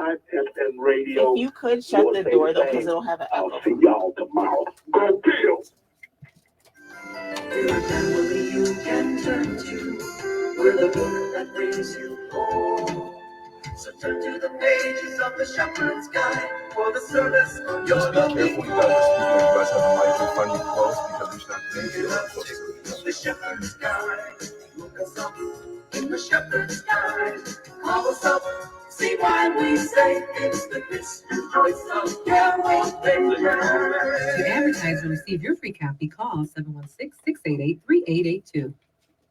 Live FM Radio. If you could shut the door though, because it'll have an echo. I'll see y'all tomorrow. Go Bills! We're a family you can turn to. We're the book that brings you home. So turn to the pages of the Shepherd's Guide for the service of your loving home. You guys have a mic in front of you close because we should not be here. The Shepherd's Guide. Look us up in the Shepherd's Guide. Call us up. See why we say it's the Christian choice of Carol Baker. To advertise or receive your free copy, call 716-688-3882.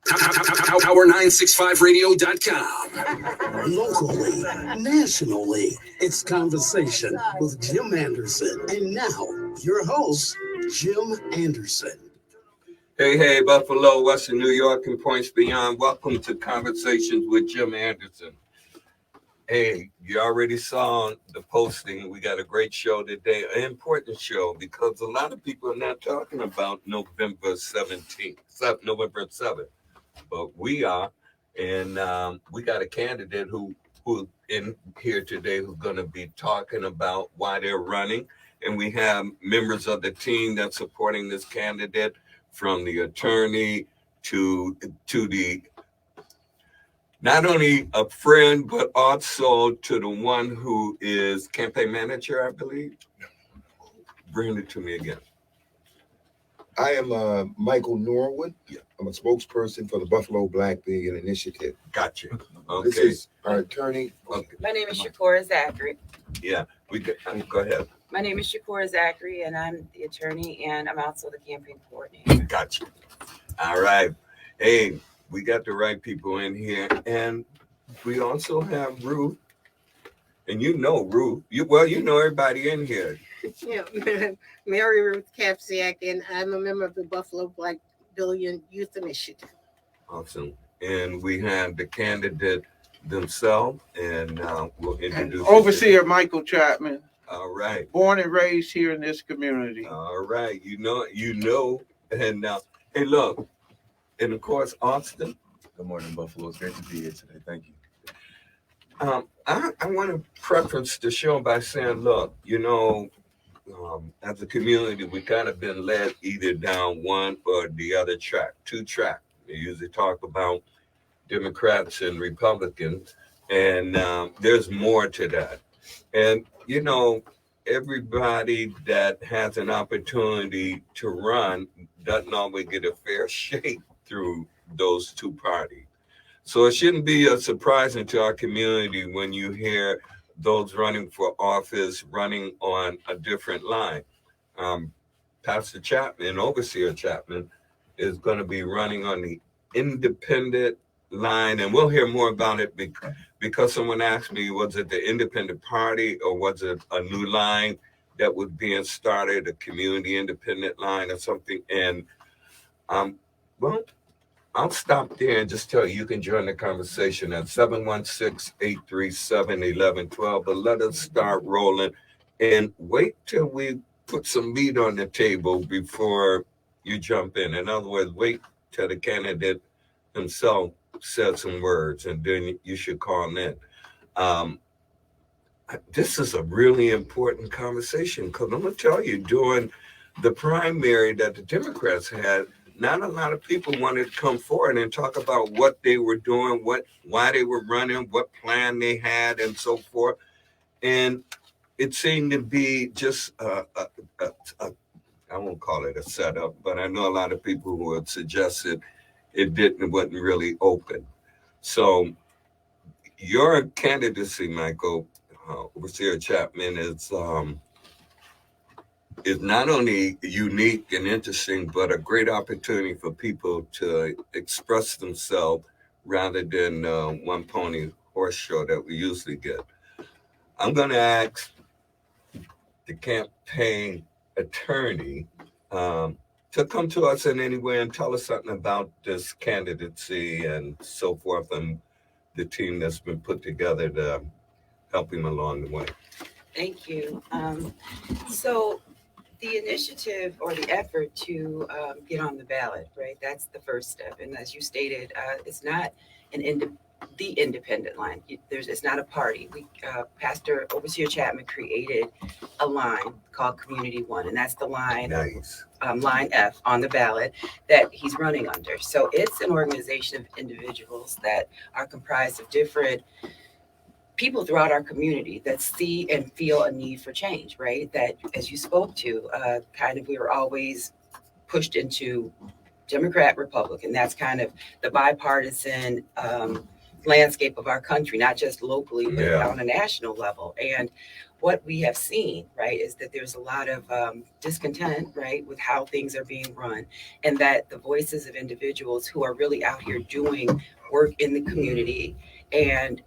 Power965radio.com. Locally, nationally, it's Conversation with Jim Anderson. And now, your host, Jim Anderson. Hey, Buffalo, Western New York, and points beyond. Welcome to Conversations with Jim Anderson. Hey, you already saw the posting. We got a great show today, an important show, because a lot of people are not talking about November 17th, November 7th, but we are. And we got a candidate who in here today who's going to be talking about why they're running. And we have members of the team that's supporting this candidate, from the attorney to the not only a friend, but also to the one who is campaign manager, I believe. Bring it to me again. I am Michael Norwood. Yeah. I'm a spokesperson for the Buffalo Black Billion Initiative. Gotcha. Okay. This is our attorney. Okay. My name is Shaqurah Zachery. Yeah, go ahead. My name is Shaqurah Zachery, and I'm the attorney, and I'm also the campaign coordinator. Gotcha. All right. Hey, we got the right people in here, and we also have Ruth. And you know Ruth. You know everybody in here. Yeah, Mary Ruth Kapsiak, and I'm a member of the Buffalo Black Billion Youth Initiative. Awesome. And we have the candidate themselves, and we'll introduce Overseer Michael Chapman. All right. Born and raised here in this community. All right. You know, and hey, look, and of course, Austin. Good morning, Buffalo. It's great to be here today. Thank you. I want to preference the show by saying, look, as a community, we kind of been led either down one or the other track, two track. We usually talk about Democrats and Republicans, and there's more to that. And, everybody that has an opportunity to run doesn't always get a fair shake through those two parties. So it shouldn't be surprising to our community when you hear those running for office running on a different line. Pastor Chapman, Overseer Chapman, is going to be running on the independent line, and we'll hear more about it because someone asked me, was it the independent party or was it a new line that was being started, a community independent line or something? And I'll stop there and just tell you can join the conversation at 716-837-1112. But let us start rolling and wait till we put some meat on the table before you jump in. In other words, wait till the candidate himself said some words, and then you should call in. This is a really important conversation because I'm going to tell you, during the primary that the Democrats had, not a lot of people wanted to come forward and talk about what they were doing, why they were running, what plan they had, and so forth. And it seemed to be just I won't call it a setup, but I know a lot of people who had suggested it wasn't really open. So your candidacy, Michael, Overseer Chapman, is not only unique and interesting, but a great opportunity for people to express themselves rather than one pony horse show that we usually get. I'm going to ask the campaign attorney to come to us in any way and tell us something about this candidacy and so forth, and the team that's been put together to help him along the way. Thank you. So the initiative or the effort to get on the ballot, right? That's the first step. And as you stated, it's not an the independent line. It's not a party. Pastor Overseer Chapman created a line called Community One, and that's the line, Nice. line F on the ballot that he's running under. So it's an organization of individuals that are comprised of different people throughout our community that see and feel a need for change, right? That, as you spoke to, we were always pushed into Democrat, Republican. That's kind of the bipartisan landscape of our country, not just locally, but on a national level. And what we have seen, right, is that there's a lot of discontent, right, with how things are being run, and that the voices of individuals who are really out here doing work in the community and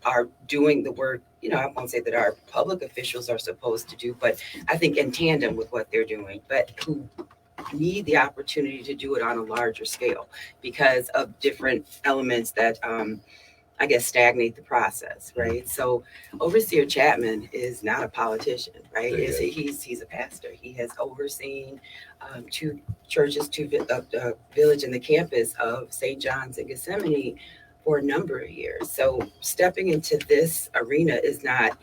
are doing the work, I won't say that our public officials are supposed to do, but I think in tandem with what they're doing, but who need the opportunity to do it on a larger scale because of different elements that stagnate the process, right? So Overseer Chapman is not a politician, right? He's a pastor. He has overseen 2 churches, 2 village and the campus of St. John's in Gethsemane for a number of years. So stepping into this arena is not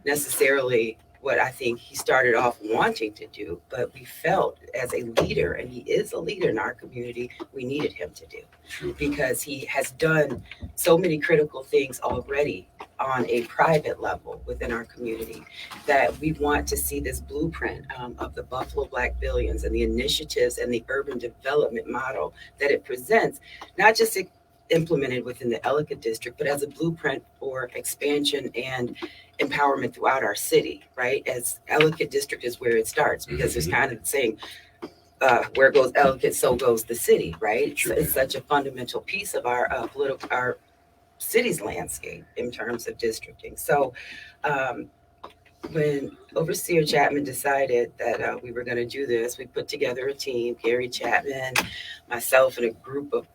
necessarily what I think he started off wanting to do, but we felt as a leader, and he is a leader in our community, we needed him to do, because he has done so many critical things already on a private level within our community that we want to see this blueprint of the Buffalo Black Billions and the initiatives and the urban development model that it presents, not just implemented within the Ellicott district, but as a blueprint for expansion and empowerment throughout our city, right? As Ellicott district is where it starts, because there's kind of saying, where goes Ellicott, so goes the city, right? So it's such a fundamental piece of our city's landscape in terms of districting. So when Overseer Chapman decided that we were going to do this, we put together a team, Gary Chapman, myself, and a group of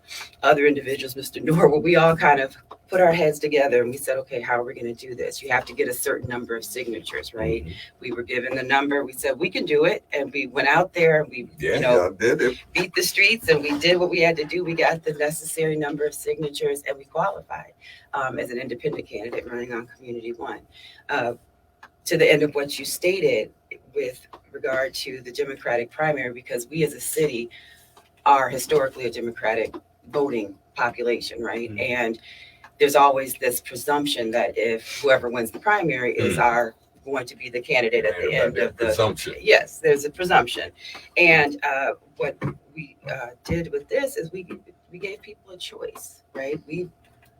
other individuals, Mr. Norwood. We all kind of put our heads together and we said, okay, how are we going to do this? You have to get a certain number of signatures, right? We were given the number. We said, we can do it. And we went out there and we, did it. Beat the streets, and we did what we had to do. We got the necessary number of signatures and we qualified as an independent candidate running on Community One. To the end of what you stated with regard to the Democratic primary, because we as a city are historically a Democratic voting population, right? And there's always this presumption that if whoever wins the primary is going to be the candidate at the end of the presumption. Yes, there's a presumption. And what we did with this is we gave people a choice, right? We've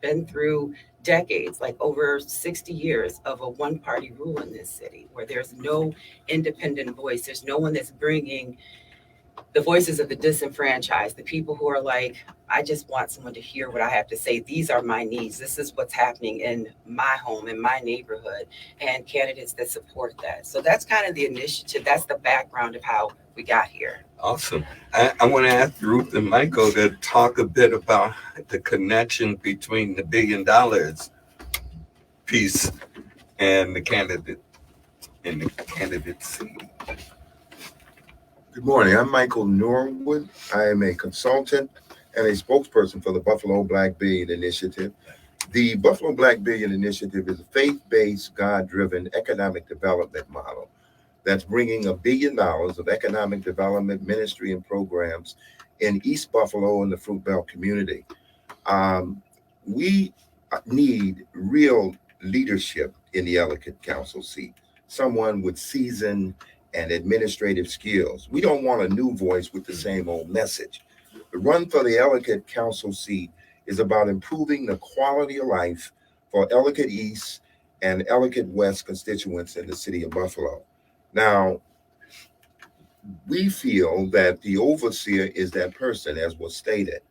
been through decades, like over 60 years of a one-party rule in this city, where there's no independent voice. There's no one that's bringing the voices of the disenfranchised, the people who are like, I just want someone to hear what I have to say. These are my needs. This is what's happening in my home, in my neighborhood, and candidates that support that. So that's kind of the initiative. That's the background of how we got here. Awesome. I want to ask Ruth and Michael to talk a bit about the connection between the $1 billion piece and the candidate and the candidacy. Good morning. I'm Michael Norwood. I am a consultant and a spokesperson for the Buffalo Black Billion Initiative. The Buffalo Black Billion Initiative is a faith-based, God-driven economic development model that's bringing $1 billion of economic development, ministry, and programs in East Buffalo and the Fruit Belt community. We need real leadership in the Ellicott Council seat, someone with seasoned and administrative skills. We don't want a new voice with the same old message. The run for the Ellicott Council seat is about improving the quality of life for Ellicott East and Ellicott West constituents in the city of Buffalo. Now, we feel that the overseer is that person, as was stated.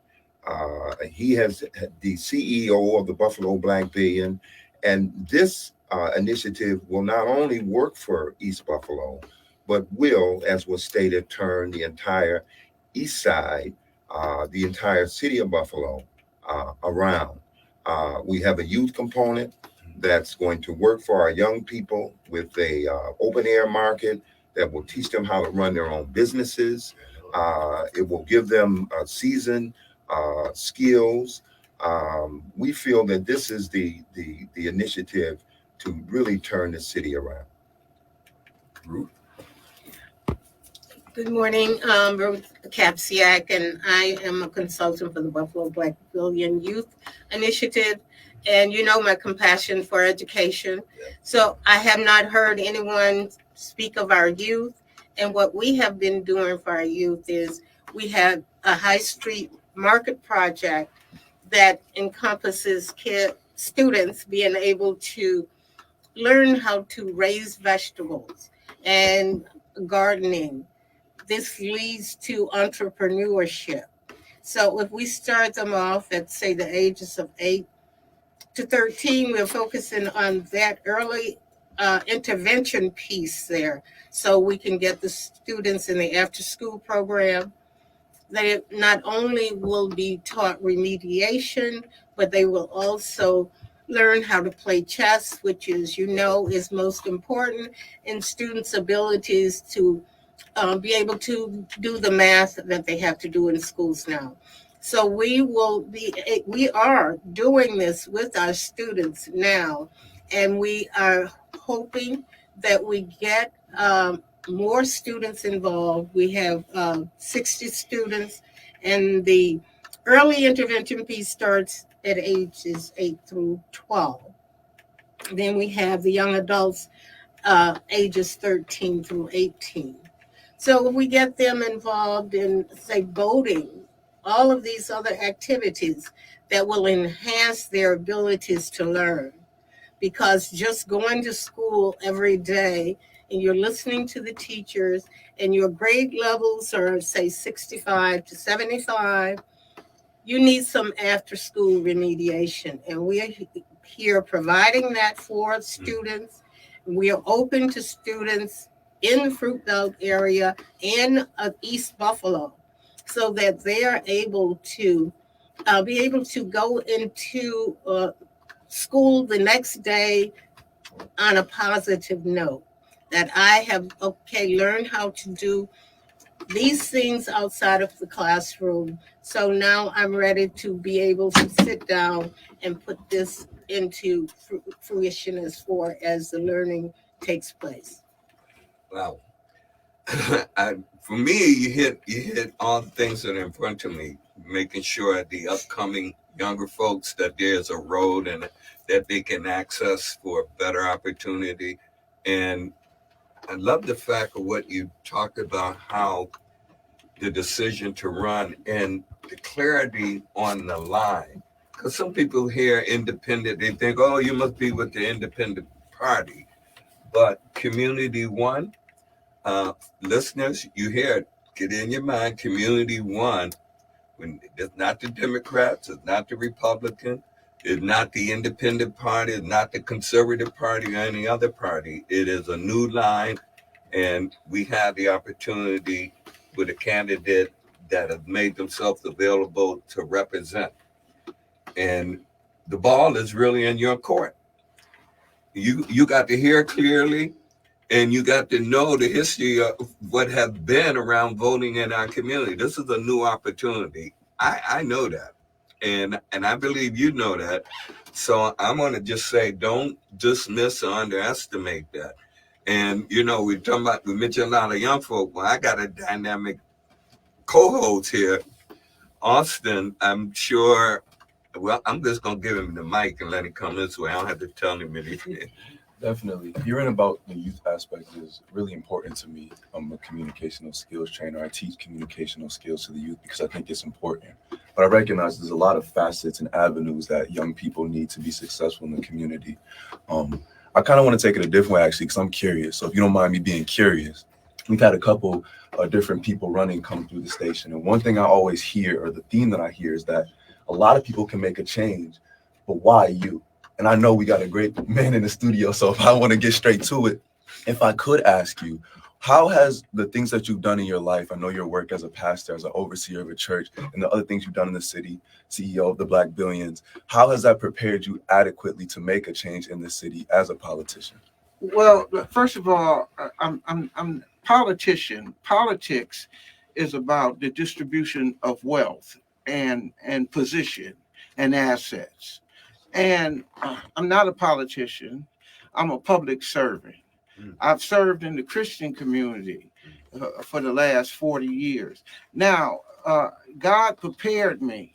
He has the CEO of the Buffalo Black Billion, and this initiative will not only work for East Buffalo, but will, as was stated, turn the entire east side, the entire city of Buffalo around. We have a youth component that's going to work for our young people with a open air market that will teach them how to run their own businesses. It will give them seasoned skills We feel that this is the initiative to really turn the city around. Ruth? Good morning, Ruth Kapsiak, and I am a consultant for the Buffalo Black Billion Youth Initiative. And you know my compassion for education. So I have not heard anyone speak of our youth. And what we have been doing for our youth is we have a high street market project that encompasses students being able to learn how to raise vegetables and gardening. This leads to entrepreneurship. So if we start them off at, say, the ages of 8 to 13, we're focusing on that early intervention piece there. So we can get the students in the after-school program. They not only will be taught remediation, but they will also learn how to play chess, which is, is most important in students' abilities to be able to do the math that they have to do in schools now. So we are doing this with our students now, and we are hoping that we get more students involved. We have 60 students, and the early intervention piece starts at ages 8 through 12. Then we have the young adults ages 13 through 18. So if we get them involved in, say, boating, all of these other activities that will enhance their abilities to learn. Because just going to school every day and you're listening to the teachers and your grade levels are, say, 65 to 75, you need some after-school remediation. And we are here providing that for students. We are open to students in the Fruit Belt area and East Buffalo, so that they are able to be able to go into school the next day on a positive note. That I have, learned how to do these things outside of the classroom. So now I'm ready to be able to sit down and put this into fruition as the learning takes place. Wow. For me, you hit all the things that are in front of me, making sure the upcoming younger folks that there's a road and that they can access for a better opportunity. And I love the fact of what you talked about, how the decision to run and the clarity on the line. Because some people hear independent, they think, oh, you must be with the independent party. But Community One, listeners, you hear it, get in your mind, Community One, when it's not the Democrats, it's not the Republican, it's not the independent party, it's not the conservative party or any other party. It is a new line, and we have the opportunity with a candidate that have made themselves available to represent. And the ball is really in your court. You got to hear clearly, and you got to know the history of what has been around voting in our community. This is a new opportunity. I know that. And I believe you know that. So I'm going to just say, don't dismiss or underestimate that. And, we mentioned a lot of young folk. Well, I got a dynamic co-host here. Austin, I'm sure, well, I'm just going to give him the mic and let him come this way. I don't have to tell him anything. Definitely. Hearing about the youth aspect is really important to me. I'm a communicational skills trainer. I teach communicational skills to the youth because I think it's important. But I recognize there's a lot of facets and avenues that young people need to be successful in the community. I kind of want to take it a different way, actually, because I'm curious. So if you don't mind me being curious, we've had a couple of different people running come through the station. And one thing I always hear, or the theme that I hear, is that a lot of people can make a change, but why you? And I know we got a great man in the studio, so if I want to get straight to it, if I could ask you, how has the things that you've done in your life, I know your work as a pastor, as an overseer of a church, and the other things you've done in the city, CEO of the Black Billions, how has that prepared you adequately to make a change in the city as a politician? Well, first of all, I'm a politician. Politics is about the distribution of wealth and position. and assets. And I'm not a politician. I'm a public servant. I've served in the Christian community for the last 40 years. Now, God prepared me.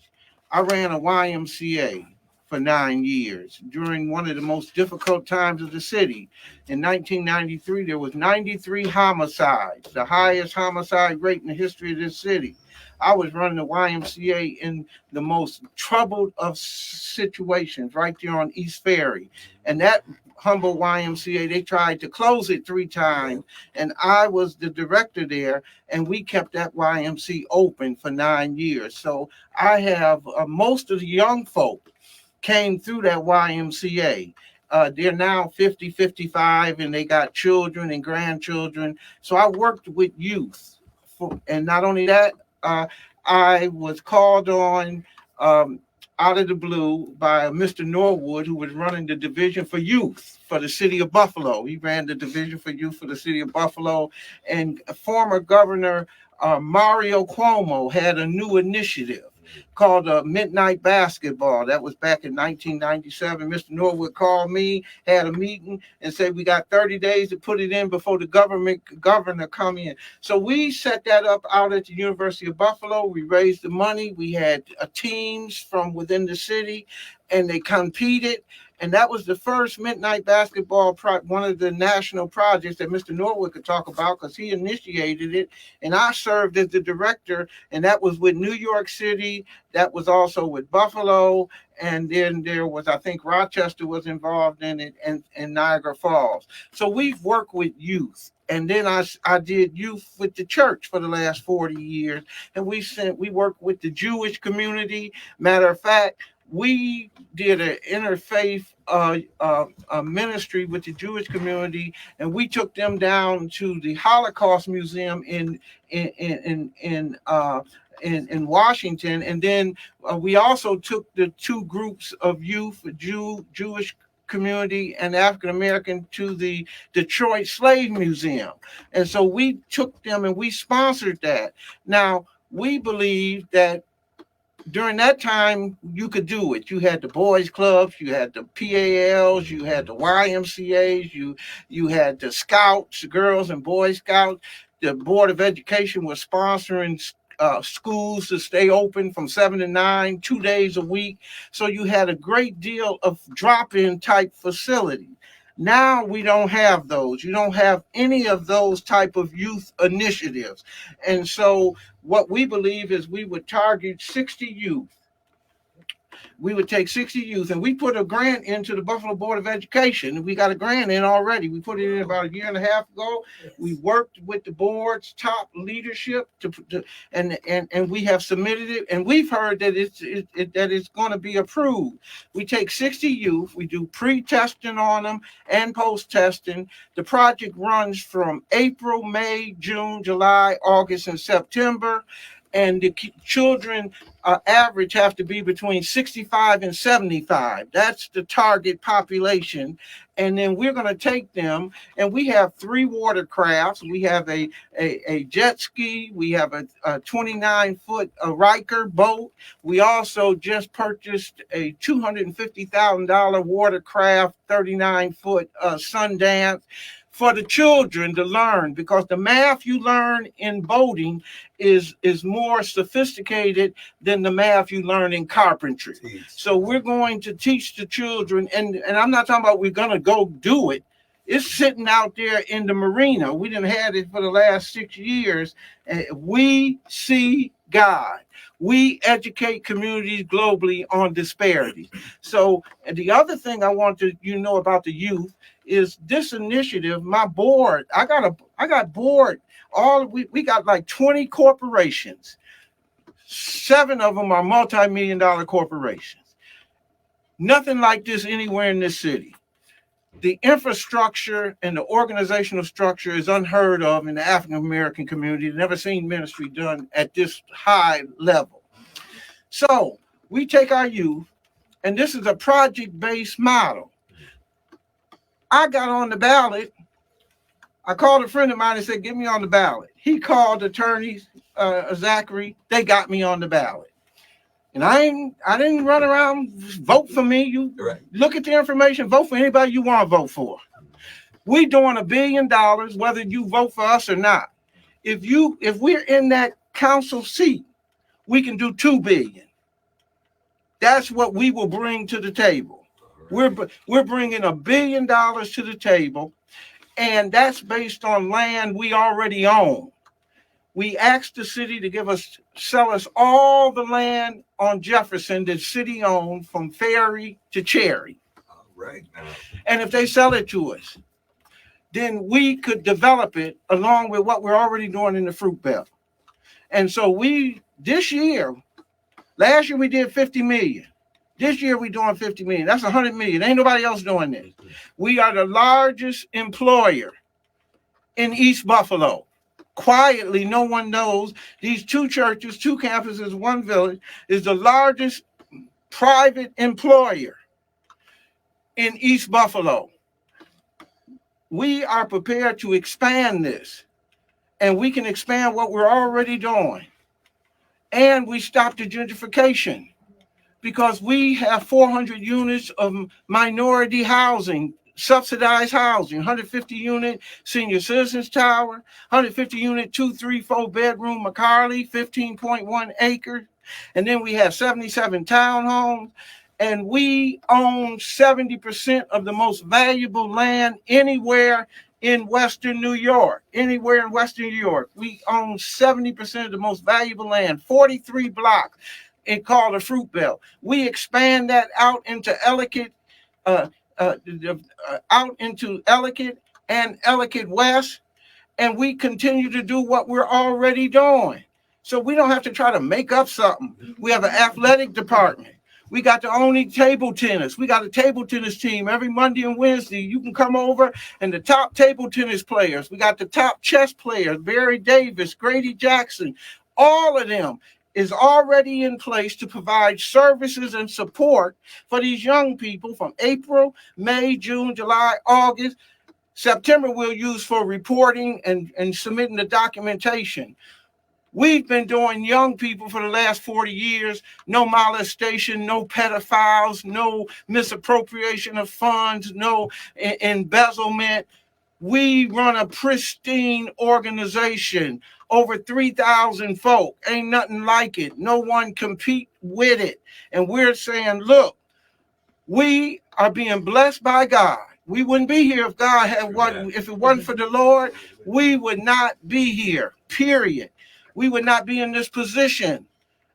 I ran a YMCA for 9 years during one of the most difficult times of the city. In 1993, there was 93 homicides, the highest homicide rate in the history of this city. I was running the YMCA in the most troubled of situations right there on East Ferry. And that humble YMCA, they tried to close it 3 times, and I was the director there, and we kept that YMCA open for 9 years. So I have most of the young folk came through that YMCA. They're now 50, 55, and they got children and grandchildren. So I worked with youth. And not only that, I was called on out of the blue by Mr. Norwood, who was running the division for youth for the city of Buffalo. He ran the division for youth for the city of Buffalo. And former Governor Mario Cuomo had a new initiative called Midnight Basketball. That was back in 1997. Mr. Norwood called me, had a meeting, and said we got 30 days to put it in before the governor come in. So we set that up out at the University of Buffalo. We raised the money. We had teams from within the city, and they competed. And that was the first midnight basketball, one of the national projects that Mr. Norwood could talk about because he initiated it. And I served as the director, and that was with New York City. That was also with Buffalo. And then there was, I think Rochester was involved in it, and Niagara Falls. So we've worked with youth. And then I did youth with the church for the last 40 years. And we worked with the Jewish community. Matter of fact, we did an interfaith ministry with the Jewish community, and we took them down to the Holocaust Museum in Washington, and then we also took the 2 groups of youth, Jewish community and African American, to the Detroit Slave Museum, and so we took them and we sponsored that. Now we believe that during that time, you could do it. You had the boys clubs, you had the PALs, you had the YMCAs, you had the scouts, the Girls and Boy Scouts. The Board of Education was sponsoring schools to stay open from 7 to 9, 2 days a week. So you had a great deal of drop-in type facilities. Now we don't have those. You don't have any of those type of youth initiatives. And so what we believe is we would target 60 youth. We would take 60 youth, and we put a grant into the Buffalo Board of Education. We got a grant in already. We put it in about 1.5 years ago. We worked with the board's top leadership and we have submitted it, and we've heard that it's going to be approved. We take 60 youth, we do pre-testing on them and post-testing. The project runs from April, May, June, July, August, and September. And the children average have to be between 65 and 75. That's the target population. And then we're going to take them, and we have 3 watercrafts. We have a jet ski. We have a 29-foot Riker boat. We also just purchased a $250,000 watercraft, 39-foot Sundance, for the children to learn, because the math you learn in boating is more sophisticated than the math you learn in carpentry. So we're going to teach the children, and I'm not talking about we're going to go do it. It's sitting out there in the marina. We done had it for the last 6 years. We see God. We educate communities globally on disparities. So the other thing I want to know about the youth is this initiative. My board, I got board. We got like 20 corporations. 7 of them are multi-million-dollar corporations. Nothing like this anywhere in this city. The infrastructure and the organizational structure is unheard of in the African American community. Never seen ministry done at this high level. So we take our youth, and this is a project-based model. I got on the ballot. I called a friend of mine and said, get me on the ballot. He called attorneys, Zachery. They got me on the ballot. And I didn't run around, vote for me. You look at the information, vote for anybody you want to vote for. We doing $1 billion, whether you vote for us or not. If we're in that council seat, we can do $2 billion. That's what we will bring to the table. We're bringing $1 billion to the table, and that's based on land we already own. We asked the city to sell us all the land on Jefferson that city owned from Ferry to Cherry. Right now. And if they sell it to us, then we could develop it along with what we're already doing in the fruit belt. And so last year we did 50 million. This year we're doing 50 million. That's 100 million. Ain't nobody else doing this. We are the largest employer in East Buffalo. Quietly, no one knows. These 2 churches, 2 campuses, 1 village is the largest private employer in East Buffalo. We are prepared to expand this, and we can expand what we're already doing. And we stop the gentrification because we have 400 units of minority housing, subsidized housing, 150 unit senior citizens tower, 150 unit 2, 3, 4 bedroom McCarley, 15.1 acres. And then we have 77 townhomes, and we own 70% of the most valuable land anywhere in Western New York. Anywhere in Western New York, we own 70% of the most valuable land, 43 blocks. It called the Fruit Belt. We expand that out into Ellicott, out into Ellicott and Ellicott West, and we continue to do what we're already doing. So we don't have to try to make up something. We have an athletic department. We got the only table tennis. We got a table tennis team every Monday and Wednesday. You can come over, and the top table tennis players. We got the top chess players, Barry Davis, Grady Jackson. All of them is already in place to provide services and support for these young people from April, May, June, July, August. September we'll use for reporting and submitting the documentation. We've been doing young people for the last 40 years, no molestation, no pedophiles, no misappropriation of funds, no embezzlement. We run a pristine organization, over 3,000 folk, ain't nothing like it. No one compete with it. And we're saying, look, we are being blessed by God. We wouldn't be here if God had if it wasn't for the Lord, we would not be here, period. We would not be in this position.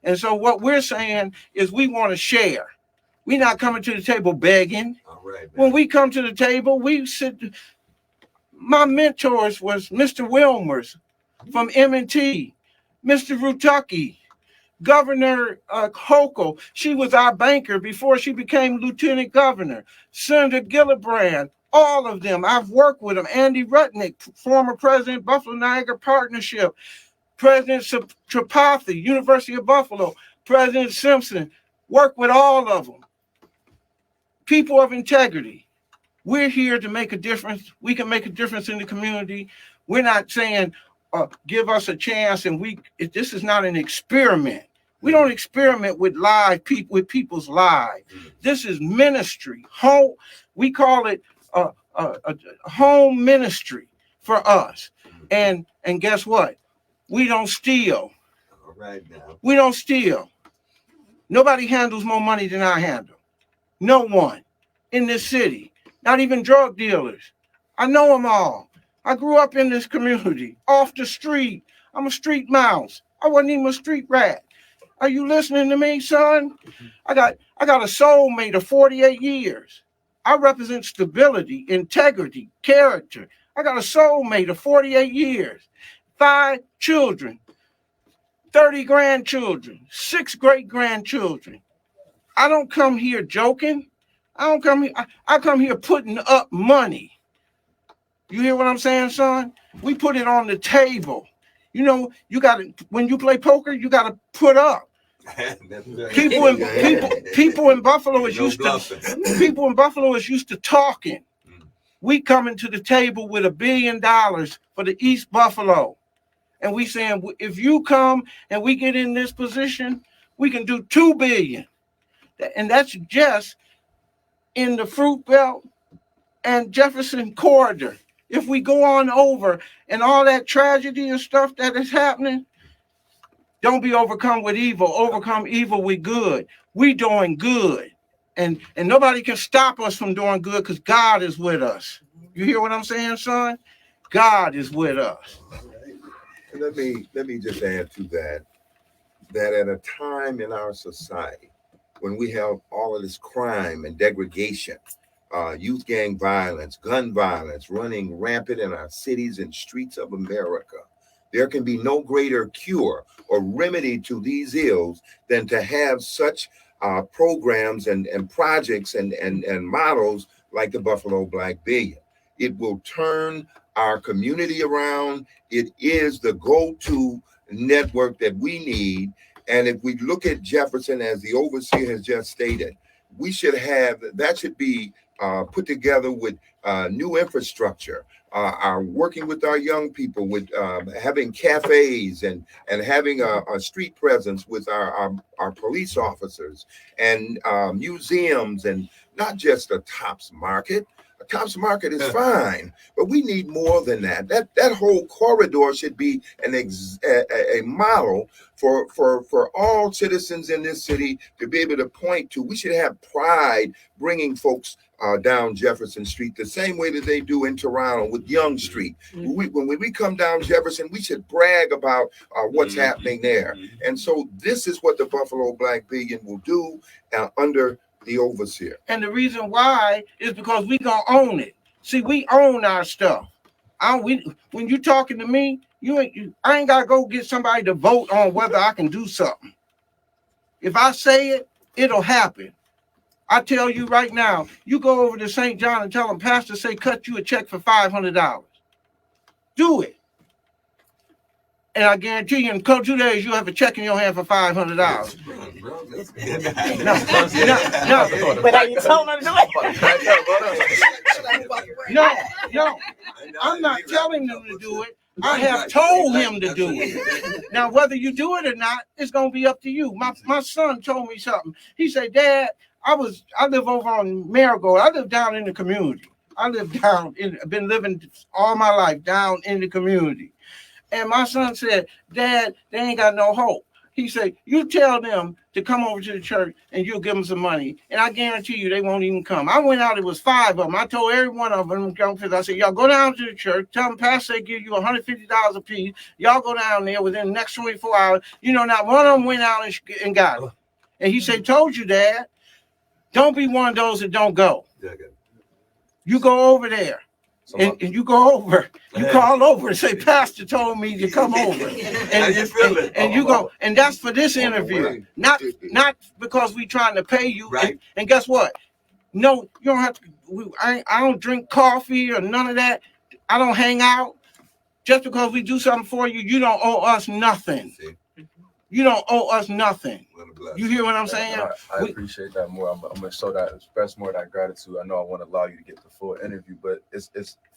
And so what we're saying is we want to share. We're not coming to the table begging. All right, when we come to the table, we sit. My mentors was Mr. Wilmers from M&T, Mr. Rutucky, Governor Hochul. She was our banker before she became lieutenant governor. Senator Gillibrand, all of them. I've worked with them. Andy Rutnick, former president, Buffalo Niagara Partnership. President Tripathi, University of Buffalo, President Simpson, work with all of them. People of integrity. We're here to make a difference. We can make a difference in the community. We're not saying, give us a chance, and this is not an experiment. We don't experiment with with people's lives. This is ministry. Home, we call it a home ministry for us. And guess what? We don't steal. All right now. We don't steal. Nobody handles more money than I handle. No one in this city, not even drug dealers. I know them all. I grew up in this community, off the street. I'm a street mouse. I wasn't even a street rat. Are you listening to me, son? I got a soulmate of 48 years. I represent stability, integrity, character. I got a soulmate of 48 years. 5 children, 30 grandchildren, 6 great-grandchildren. I don't come here joking. I come here putting up money. You hear what I'm saying, son? We put it on the table. You know, when you play poker, you gotta put up. People in Buffalo is used to talking. We coming to the table with $1 billion for the East Buffalo. And we saying, if you come and we get in this position, We can do 2 billion. And that's just in the Fruit Belt and Jefferson corridor. If we go on over and all that tragedy and stuff that is happening, don't be overcome with evil. Overcome evil with good. We doing good. And nobody can stop us from doing good because God is with us. You hear what I'm saying, son? God is with us. Let me just add to that at a time in our society when we have all of this crime and degradation, youth gang violence, gun violence running rampant in our cities and streets of America, there can be no greater cure or remedy to these ills than to have such programs and projects and models like the Buffalo Black Billion. It will turn our community around. It is the go-to network that we need. And if we look at Jefferson, as the overseer has just stated, we should have, that should be put together with new infrastructure, working with our young people, with having cafes and having a street presence with our police officers and museums, and not just a Tops Market. A Tops Market is fine, but we need more than that. That whole corridor should be a model for all citizens in this city to be able to point to. We should have pride bringing folks down Jefferson Street the same way that they do in Toronto with Yonge Street. When we come down Jefferson, we should brag about what's happening there. And so this is what the Buffalo Black Billion will do under the overseer. And the reason why is because we gonna own it. See, we own our stuff. When you talking to me, I ain't gotta go get somebody to vote on whether I can do something. If I say it, it'll happen. I tell you right now, you go over to St. John and tell them, Pastor say cut you a check for $500. Do it. And I guarantee you, in a couple 2 days, you'll have a check in your hand for $500. No. But are you telling them to do it? No. I'm not telling them to do it. I have told him to do it. Now, whether you do it or not, it's going to be up to you. My son told me something. He said, Dad, I live over on Marigold. I live down in the community. I've been living all my life down in the community. And my son said, Dad, they ain't got no hope. He said, you tell them to come over to the church and you'll give them some money. And I guarantee you they won't even come. I went out, it was 5 of them. I told every one of them, I said, y'all go down to the church, tell them Pastor they give you $150 a piece. Y'all go down there within the next 24 hours. You know, not one of them went out and got it. And he said, told you, Dad, don't be one of those that don't go. You go over there. And you go over, you call over and say, Pastor told me to come over. And you go, and that's for this interview. Not because we trying to pay you. Right. And guess what? No, you don't have to, I don't drink coffee or none of that. I don't hang out. Just because we do something for you, you don't owe us nothing. You don't owe us nothing. You hear what I'm saying? I appreciate that more. I'm going to express more of that gratitude. I know I want to allow you to get the full interview, but it's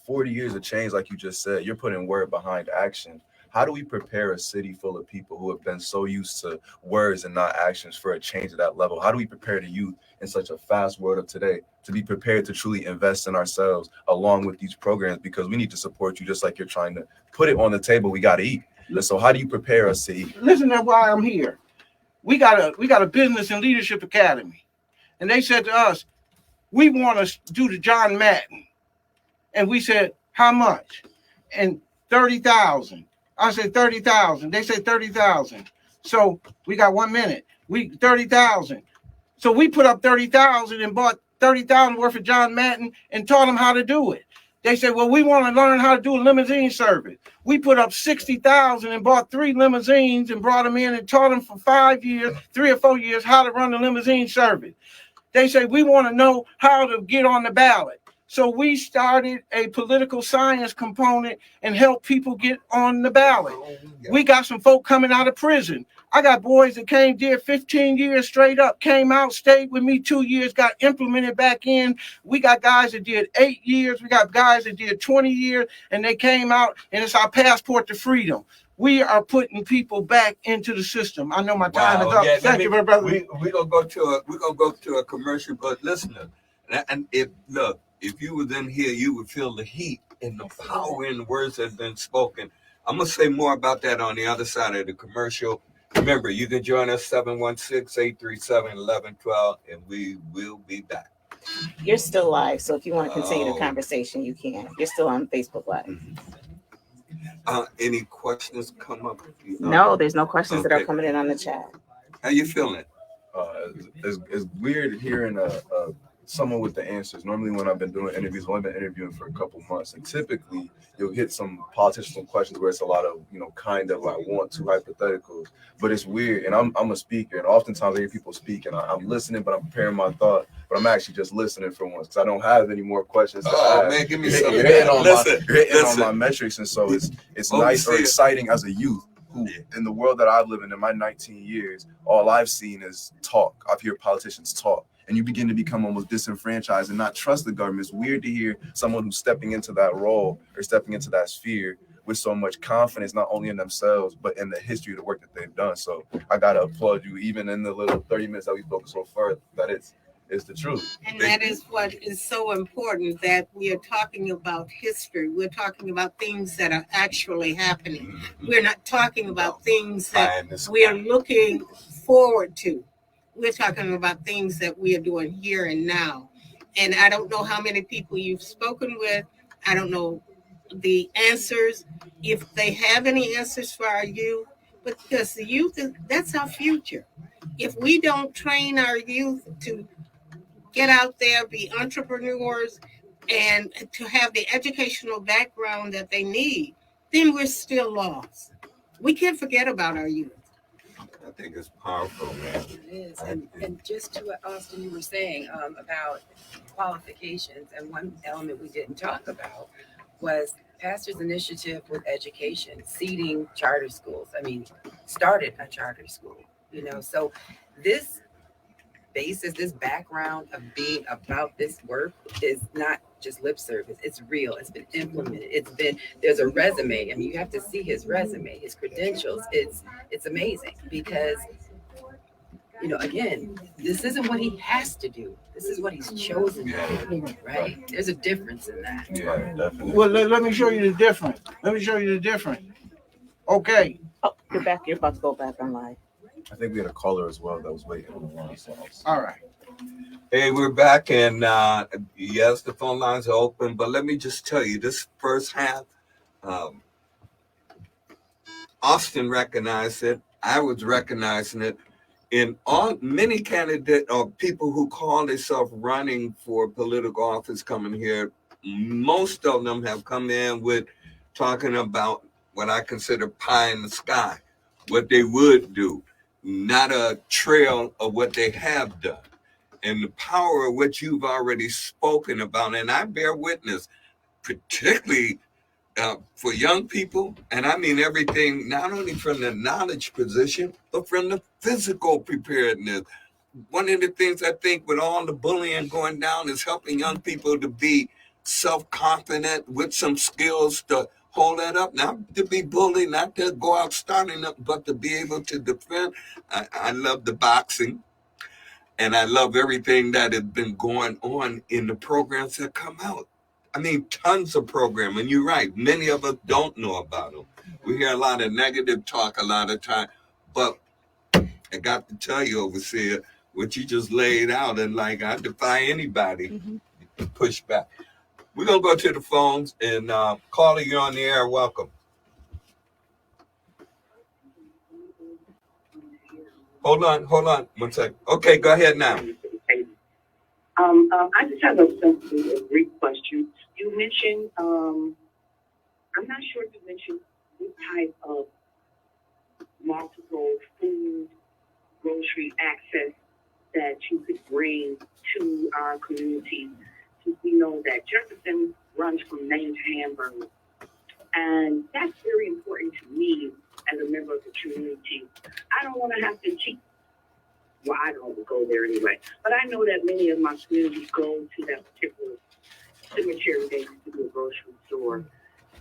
40 years of change, like you just said. You're putting word behind action. How do we prepare a city full of people who have been so used to words and not actions for a change at that level? How do we prepare the youth in such a fast world of today to be prepared to truly invest in ourselves along with these programs? Because we need to support you just like you're trying to put it on the table. We got to eat. So how do you prepare us to eat? Listen to why I'm here. We got a business and leadership academy. And they said to us, we want to do the John Madden. And we said, how much? And 30,000. I said 30,000. They said 30,000. So we got 1 minute. 30,000. So we put up 30,000 and bought 30,000 worth of John Madden and taught them how to do it. They said, well, we want to learn how to do a limousine service. We put up 60,000 and bought 3 limousines and brought them in and taught them for 5 years, 3 or 4 years, how to run the limousine service. They said, we want to know how to get on the ballot. So we started a political science component and helped people get on the ballot. We got some folk coming out of prison. I got boys that came, did 15 years straight up, came out, stayed with me 2 years, got implemented back in. We got guys that did 8 years. We got guys that did 20 years, and they came out, and it's our passport to freedom. we are putting people back into the system. I know my time is Wow. up. Yeah, Thank you, my brother. We're gonna go to a commercial, but listen, and if you was in here, you would feel the heat and the power in the words that have been spoken. I'm gonna say more about that on the other side of the commercial. Remember, you can join us 716-837-1112, and we will be back. You're still live, so if you want to continue the conversation, you can. You're still on Facebook Live. Any questions come up? No, there's no questions that are coming in on the chat. How you feeling? It's weird hearing someone with the answers. Normally, when I've been doing interviews, I've only been interviewing for a couple months, and typically you'll hit some politician questions where it's a lot of kind of I want to hypotheticals. But it's weird, and I'm a speaker, and oftentimes I hear people speak, and I'm listening, but I'm preparing my thought. But I'm actually just listening for once because I don't have any more questions to ask. Man, give me You're something. hitting on my metrics, and so it's nice or exciting as a youth who, in the world that I've lived in my 19 years, all I've seen is talk. I've heard politicians talk. And you begin to become almost disenfranchised and not trust the government. It's weird to hear someone who's stepping into that role or stepping into that sphere with so much confidence, not only in themselves, but in the history of the work that they've done. So I got to applaud you, even in the little 30 minutes that we spoke so far, that it's the truth. And that is what is so important, that we are talking about history. We're talking about things that are actually happening. We're not talking about things that we are looking forward to. We're talking about things that we are doing here and now. And I don't know how many people you've spoken with. I don't know the answers, if they have any answers for our youth, but because the youth, that's our future. If we don't train our youth to get out there, be entrepreneurs, and to have the educational background that they need, then we're still lost. We can't forget about our youth. I think it's powerful, man. It is. And just to what Austin, you were saying about qualifications, and one element we didn't talk about was Pastor's initiative with education, seeding charter schools. I mean, started a charter school, so this basis, this background of being about this work is not just lip service. It's real. It's been implemented. There's a resume. I mean, you have to see his resume, his credentials. It's amazing because, again, this isn't what he has to do. This is what he's chosen to do, right? There's a difference in that. Yeah, definitely. Well, let me show you the difference. Okay. Oh, you're back. You're about to go back on live. I think we had a caller as well that was waiting on the line. So all right. Hey, we're back, and yes, the phone lines are open, but let me just tell you, this first half, Austin recognized it. I was recognizing it. In many candidates or people who call themselves running for political office coming here, most of them have come in with talking about what I consider pie in the sky, what they would do, not a trail of what they have done. And the power of what you've already spoken about, and I bear witness, particularly for young people, and I mean everything, not only from the knowledge position, but from the physical preparedness. One of the things I think with all the bullying going down is helping young people to be self-confident with some skills to hold that up, not to be bullied, not to go out starting up, but to be able to defend. I love the boxing. And I love everything that has been going on in the programs that come out. I mean, tons of programs. And you're right, many of us don't know about them. We hear a lot of negative talk a lot of time. But I got to tell you, Overseer, what you just laid out, and I defy anybody to push back. We're going to go to the phones, and caller, you're on the air. Welcome. Hold on 1 second. Okay, go ahead now. I just have a brief question. You mentioned, I'm not sure if you mentioned what type of multiple food, grocery access that you could bring to our community. Since we know that Jefferson runs from Maine to Hamburg. And that's very important to me as a member of the community. I don't want to have to teach. Well, I don't go there anyway. But I know that many of my communities go to that particular cemetery they used to do a grocery store.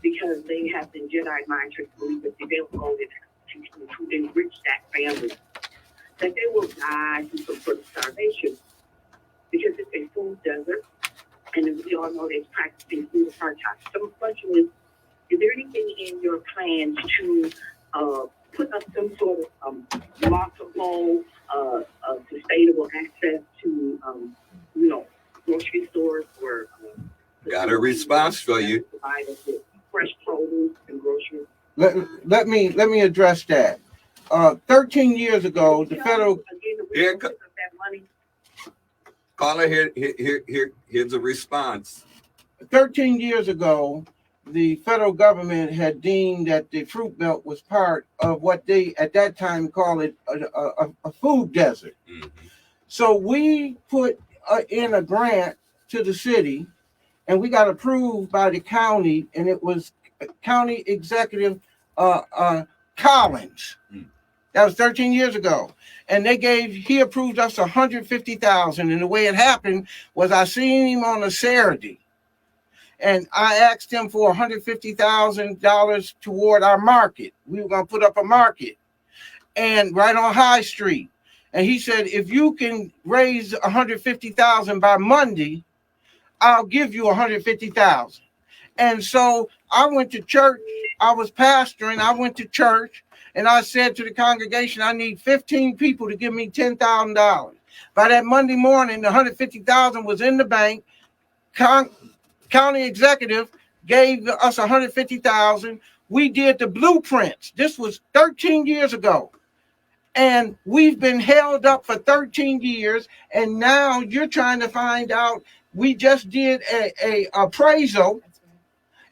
Do because they have been Jedi mind tricked to believe that they'll go to enrich that family, that they will die from some sort of starvation because it's a food desert, and we all know they're practicing food apartheid. So the question is there anything in your plans to put up some sort of multiple, sustainable access to, grocery stores or Got a response for you. provide us with fresh produce and groceries? Let me address that. 13 years ago, the federal Here, caller, here's a response. 13 years ago, the federal government had deemed that the fruit belt was part of what they at that time called it a food desert. Mm-hmm. So we put in a grant to the city, and we got approved by the county, and it was County Executive Collins. That was 13 years ago. And he approved us $150,000. And the way it happened was I seen him on a Saturday. And I asked him for $150,000 toward our market. We were going to put up a market and right on High Street. And he said, if you can raise $150,000 by Monday, I'll give you $150,000. And so I went to church. I was pastoring. I went to church. And I said to the congregation, I need 15 people to give me $10,000. By that Monday morning, the $150,000 was in the bank. County executive gave us $150,000. We did the blueprints. This was 13 years ago. And we've been held up for 13 years. And now you're trying to find out. We just did a appraisal.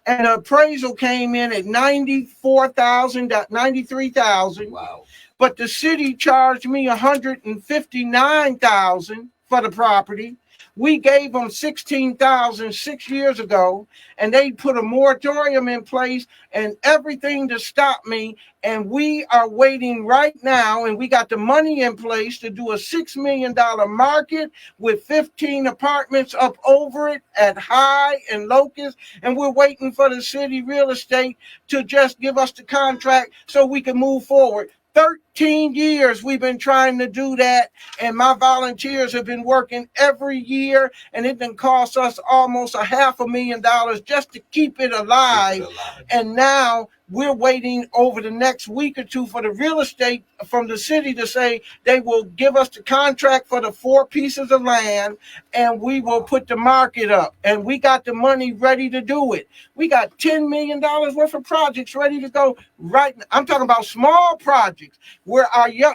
And the appraisal came in at $94,000, $93,000. Wow. But the city charged me $159,000 for the property. We gave them $16,000 6 years ago, and they put a moratorium in place and everything to stop me. And we are waiting right now, and we got the money in place to do a $6 million market with 15 apartments up over it at High and Locust. And we're waiting for the city real estate to just give us the contract so we can move forward. 13 years we've been trying to do that, and my volunteers have been working every year, and it done cost us almost $500,000 just to keep it alive. And now we're waiting over the next week or two for the real estate from the city to say they will give us the contract for the 4 pieces of land, and we will put the market up. And we got the money ready to do it. We got $10 million worth of projects ready to go right now. I'm talking about small projects where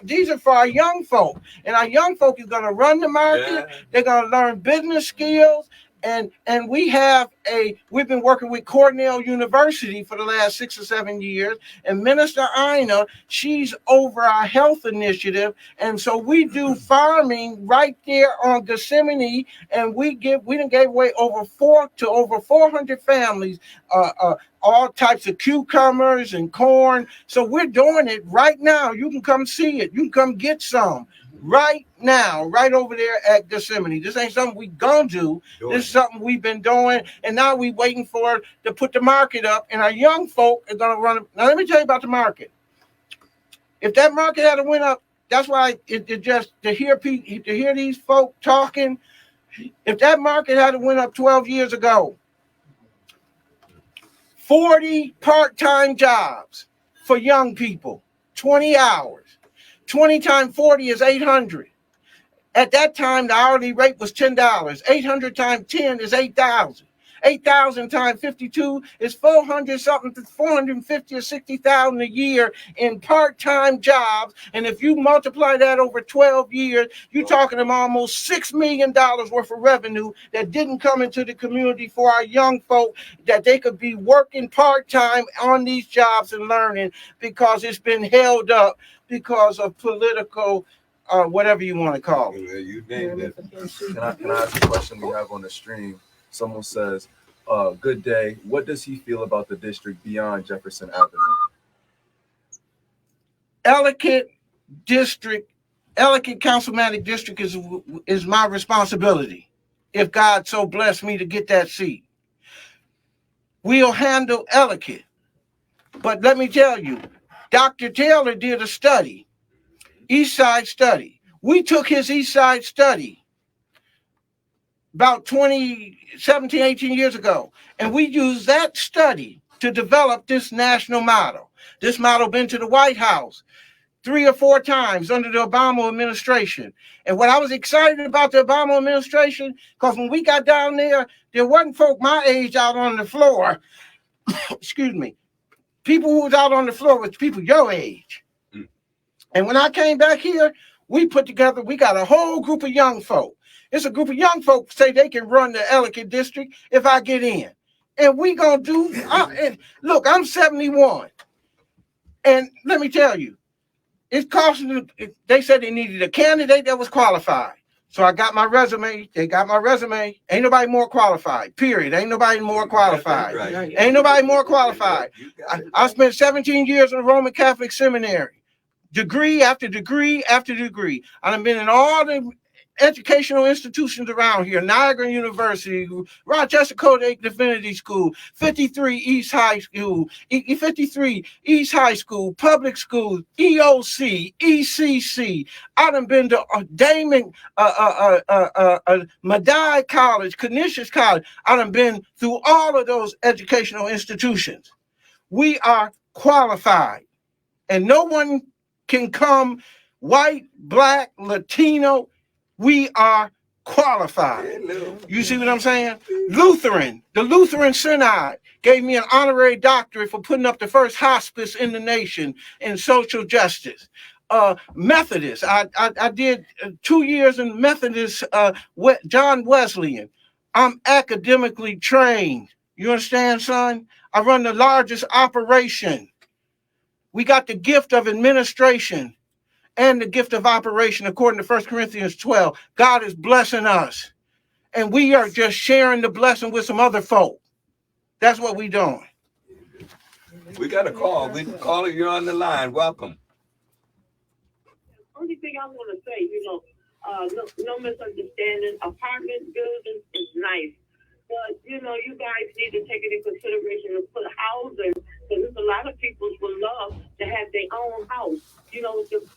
these are for our young folk. And our young folk is going to run the market. Yeah. They're going to learn business skills. And we've been working with Cornell University for the last 6 or 7 years, and Minister Ina, she's over our health initiative, and so we do farming right there on Gethsemane, and we done gave away over 400 families, all types of cucumbers and corn. So we're doing it right now. You can come see it. You can come get some. Right now, right over there at Gethsemane. This ain't something we gonna do. This is something we've been doing, and now we waiting for to put the market up, and our young folk are gonna run it. Now let me tell you about the market. If that market had went up, that's why it just to hear these folk talking. If that market had went up 12 years ago, 40 part-time jobs for young people, 20 hours. 20 times 40 is 800. At that time, the hourly rate was $10. 800 times 10 is 8,000. 8,000 times 52 is 400 something, 450 or 60,000 a year in part-time jobs. And if you multiply that over 12 years, you're talking about almost $6 million worth of revenue that didn't come into the community for our young folk, that they could be working part-time on these jobs and learning, because it's been held up because of political, whatever you want to call it. You named it. Can I ask a question we have on the stream? Someone says, good day. What does he feel about the district beyond Jefferson Avenue? Ellicott Councilmanic District is my responsibility, if God so blessed me to get that seat. we'll handle Ellicott. But let me tell you, Dr. Taylor did a study, East Side study. We took his East Side study about 17, 18 years ago, and we used that study to develop this national model. This model been to the White House 3 or 4 times under the Obama administration. And what I was excited about the Obama administration, because when we got down there wasn't folk my age out on the floor. Excuse me. People who was out on the floor was people your age. And when I came back here, we got a whole group of young folk. It's a group of young folk say they can run the Ellicott district if I get in. And we gonna do, look, I'm 71. And let me tell you, it's costing them, they said they needed a candidate that was qualified. So I got my resume, they got my resume. Ain't nobody more qualified, period. Ain't nobody more qualified. Right. Ain't nobody more qualified. I spent 17 years in the Roman Catholic Seminary. Degree after degree after degree. I've been in all the educational institutions around here, Niagara University, Rochester Kodak Divinity School, 53 East High School, 53 East High School, public schools, EOC, ECC. I done been to Damon, Madai College, Canisius College. I done been through all of those educational institutions. We are qualified, and no one can come, white, black, Latino. We are qualified. You see what I'm saying? Lutheran, the Lutheran Synod gave me an honorary doctorate for putting up the first hospice in the nation in social justice. Methodist, I did 2 years in Methodist, John Wesleyan. I'm academically trained. You understand, son? I run the largest operation. We got the gift of administration and the gift of operation, according to 1 Corinthians 12. God is blessing us, and we are just sharing the blessing with some other folk. That's what we doing. We got a call. We can call you on the line. Welcome. Only thing I want to say, no misunderstanding. Apartment buildings is nice, but you guys need to take it in consideration and put housing, because there's a lot of people would love to have their own house.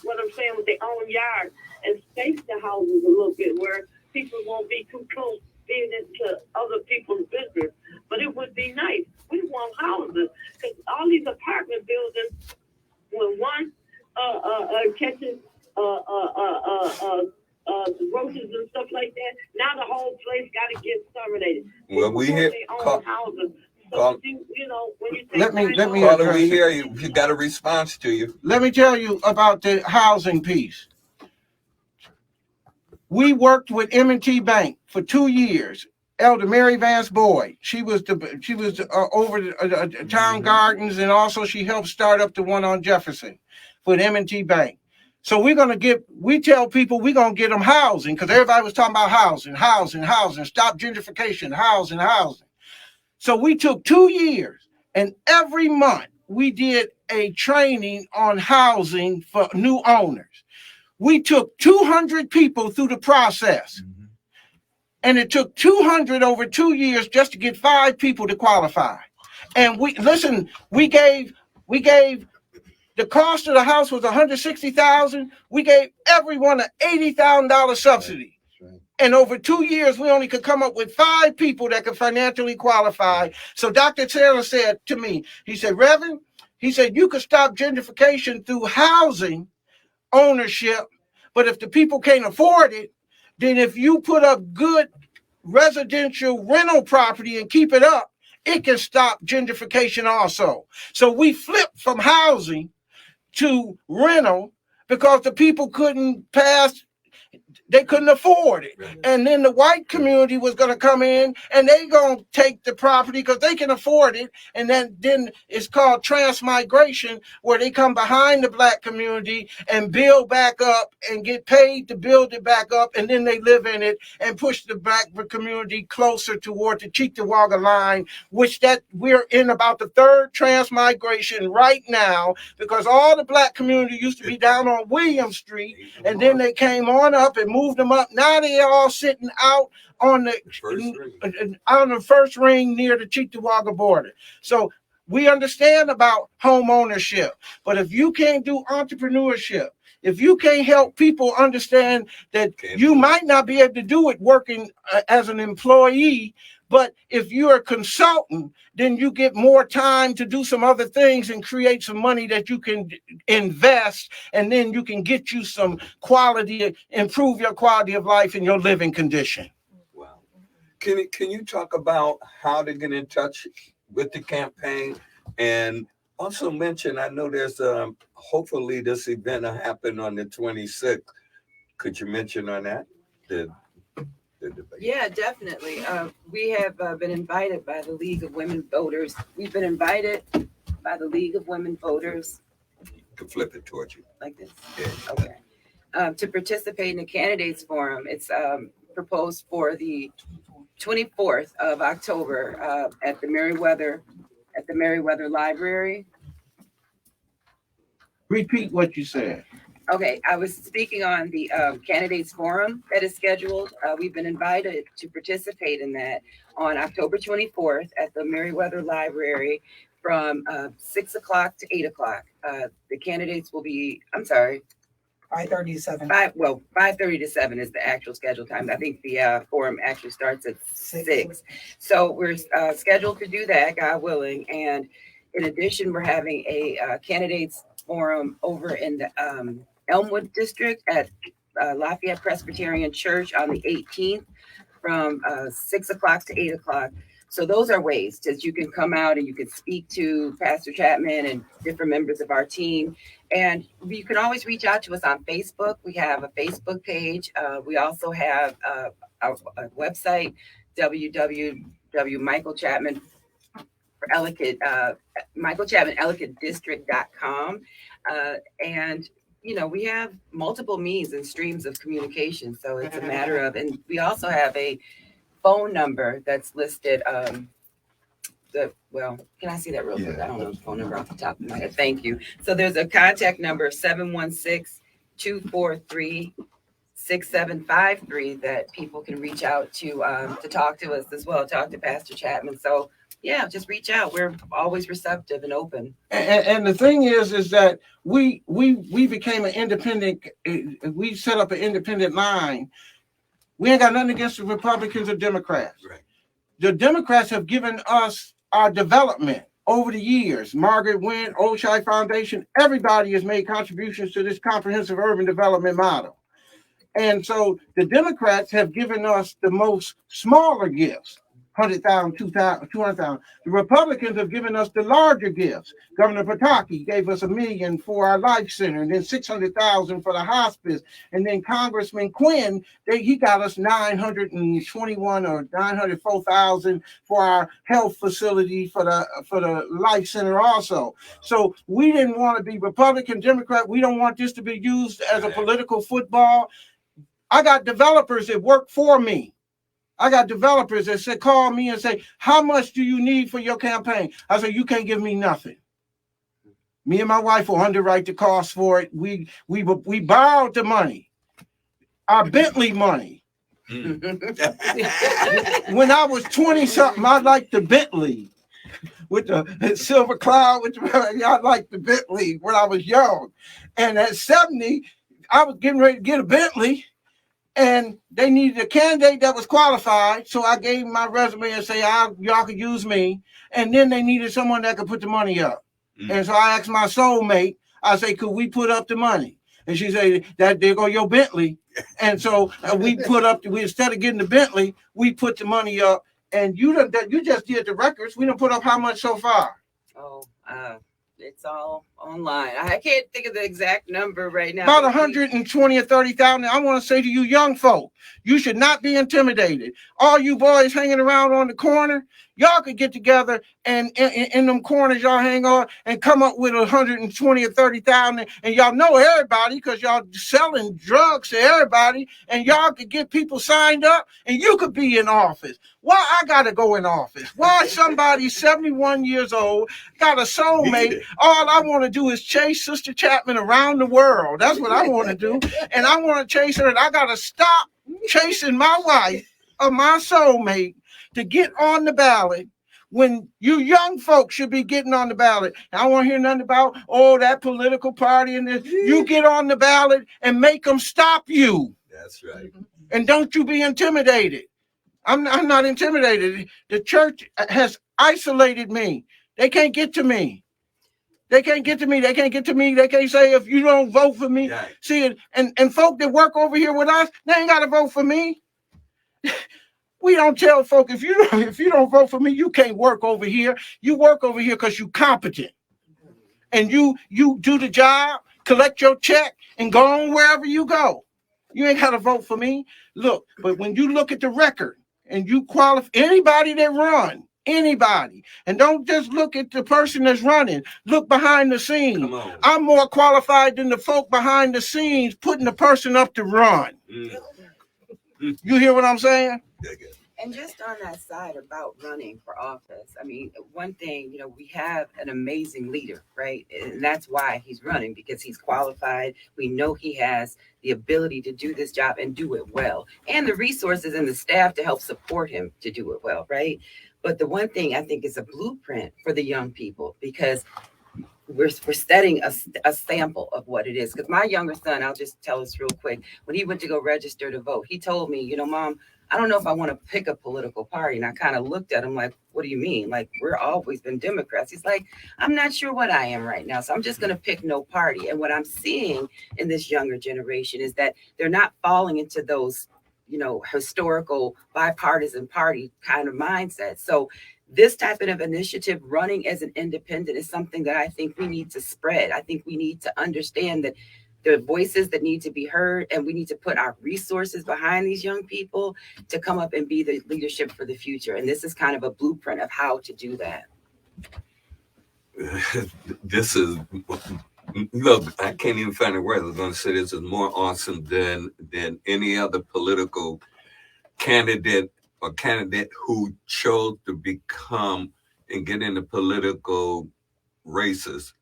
What I'm saying, with their own yard, and space the houses a little bit where people won't be too close being into other people's business. But it would be nice. We want houses, because all these apartment buildings, when one catches roaches and stuff like that, now the whole place got to get exterminated. Well, we hear. So Let me Caller, we hear you. We got a response to you. Let me tell you about the housing piece. We worked with M&T Bank for 2 years. Elder Mary Vance Boyd. She was over the town gardens, and also she helped start up the one on Jefferson for the M&T Bank. So we tell people we're gonna get them housing, because everybody was talking about housing, stop gentrification, housing. So we took 2 years, and every month we did a training on housing for new owners. We took 200 people through the process. And it took 200 over 2 years just to get 5 people to qualify. And we gave the cost of the house was $160,000. We gave everyone an $80,000 subsidy. And over 2 years, we only could come up with 5 people that could financially qualify. So Dr. Taylor said to me, he said, Reverend, he said, you could stop gentrification through housing ownership, but if the people can't afford it, then if you put up good residential rental property and keep it up, it can stop gentrification also. So we flipped from housing to rental because the people couldn't afford it. Right. And then the white community was going to come in and they going to take the property because they can afford it. And then it's called transmigration, where they come behind the black community and build back up and get paid to build it back up. And then they live in it and push the black community closer toward the Cheektowaga line, which that we're in about the 3rd transmigration right now, because all the black community used to be down on William Street. And then they came on up and moved them up. Now they're all sitting out on the first ring near the Cheektowaga border. So we understand about home ownership, but if you can't do entrepreneurship, if you can't help people understand that you might not be able to do it working as an employee, but if you're a consultant, then you get more time to do some other things and create some money that you can invest, and then you can get you some quality, improve your quality of life and your living condition. Wow. Can you talk about how to get in touch with the campaign, and also mention, I know there's hopefully this event will happen on the 26th. Could you mention on that? The debate. Yeah, definitely. We have been invited by the League of Women Voters. We've been invited by the League of Women Voters. You can flip it towards you. Like this? Yeah. Okay. To participate in the candidates forum. It's proposed for the 24th of October at the Meriwether Library. Repeat what you said. Okay, I was speaking on the candidates forum that is scheduled. We've been invited to participate in that on October 24th at the Meriwether Library from 6 o'clock to 8 o'clock. The candidates will be, 5:30 to 7. 5:30 to 7 is the actual scheduled time. I think the forum actually starts at 6. So we're scheduled to do that, God willing. And in addition, we're having a candidates forum over in the Elmwood district at Lafayette Presbyterian Church on the 18th from 6 o'clock to 8 o'clock. So those are ways that you can come out and you can speak to Pastor Chapman and different members of our team. And you can always reach out to us on Facebook. We have a Facebook page. We also have a website, www.michaelchapman for Ellicott, michaelchapmanellicottdistrict.com. And we have multiple means and streams of communication. So it's a matter of, and we also have a phone number that's listed. Can I see that real quick? I don't know the phone number off the top of my head. Thank you. So there's a contact number, 716-243-6753, that people can reach out to talk to us as well, talk to Pastor Chapman. So yeah, just reach out. We're always receptive and open. And the thing is that we became an independent. We set up an independent line. We ain't got nothing against the Republicans or Democrats. Right. The Democrats have given us our development over the years. Margaret Wynn, Oshai Foundation, everybody has made contributions to this comprehensive urban development model. And so the Democrats have given us the most smaller gifts. 100,000, 200,000, 200,000. The Republicans have given us the larger gifts. Governor Pataki gave us $1 million for our life center, and then 600,000 for the hospice. And then Congressman Quinn, he got us 921 or 904,000 for our health facility for the life center also. So we didn't want to be Republican, Democrat. We don't want this to be used as a political football. I got developers that work for me. I got developers that call me and say, how much do you need for your campaign? I say, you can't give me nothing. Me and my wife will underwrite the cost for it. We borrowed the money, our Bentley money. When I was 20-something, I liked the Bentley with the silver cloud. I liked the Bentley when I was young. And at 70, I was getting ready to get a Bentley. And they needed a candidate that was qualified. So I gave my resume and say, y'all could use me. And then they needed someone that could put the money up. And so I asked my soulmate, I say, could we put up the money? And she said, there go your Bentley. And so we instead of getting the Bentley, we put the money up. And you just did the records. We done put up how much so far? It's all online. I can't think of the exact number right now. About 120 or 30,000. I want to say to you young folk, you should not be intimidated. All you boys hanging around on the corner, y'all could get together and in them corners y'all hang on and come up with 120 or 30,000. And y'all know everybody because y'all selling drugs to everybody. And y'all could get people signed up and you could be in office. Why I got to go in office? Why somebody 71 years old got a soulmate? All I want to do is chase Sister Chapman around the world. That's what I want to do. And I want to chase her, and I got to stop chasing my wife or my soulmate to get on the ballot when you young folks should be getting on the ballot. I don't want to hear nothing about, oh, that political party and this. You get on the ballot and make them stop you. That's right. And don't you be intimidated. I'm not intimidated. The church has isolated me. They can't get to me. They can't get to me. They can't get to me. They can't say, if you don't vote for me. Right. See, and folk that work over here with us, they ain't got to vote for me. We don't tell folk, if you don't vote for me, you can't work over here. You work over here because you're competent. And you do the job, collect your check, and go on wherever you go. You ain't got to vote for me. Look, but when you look at the record and you qualify, anybody that run, anybody, and don't just look at the person that's running, look behind the scenes. I'm more qualified than the folk behind the scenes putting the person up to run. You hear what I'm saying? And just on that side about running for office, I mean, one thing, we have an amazing leader, right? And that's why he's running, because he's qualified. We know he has the ability to do this job and do it well, and the resources and the staff to help support him to do it well, right? But the one thing I think is a blueprint for the young people, because we're setting a sample of what it is. Because my younger son, I'll just tell us real quick, when he went to go register to vote, he told me, Mom, I don't know if I want to pick a political party. And I kind of looked at him like, what do you mean? Like, we're always been Democrats. He's like, I'm not sure what I am right now. So I'm just going to pick no party. And what I'm seeing in this younger generation is that they're not falling into those, historical bipartisan party kind of mindset. So this type of initiative, running as an independent, is something that I think we need to spread. I think we need to understand that there are voices that need to be heard, and we need to put our resources behind these young people to come up and be the leadership for the future. And this is kind of a blueprint of how to do that. This is, look, I can't even find a word. I was going to say this is more awesome than any other political candidate or candidate who chose to become and get into political races.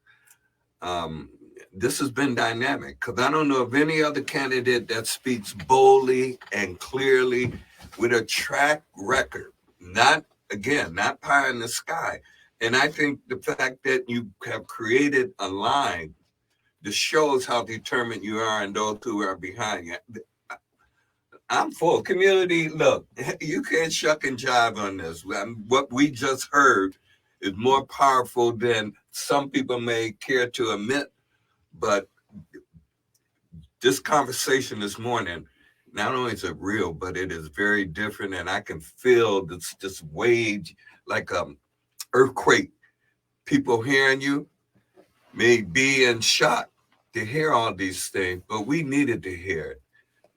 This has been dynamic, because I don't know of any other candidate that speaks boldly and clearly with a track record, not pie in the sky. And I think the fact that you have created a line that shows how determined you are and those who are behind you. I'm for community. Look, you can't shuck and jive on this. What we just heard is more powerful than some people may care to admit. But this conversation this morning, not only is it real, but it is very different. And I can feel this wave like an earthquake. People hearing you may be in shock to hear all these things, but we needed to hear it.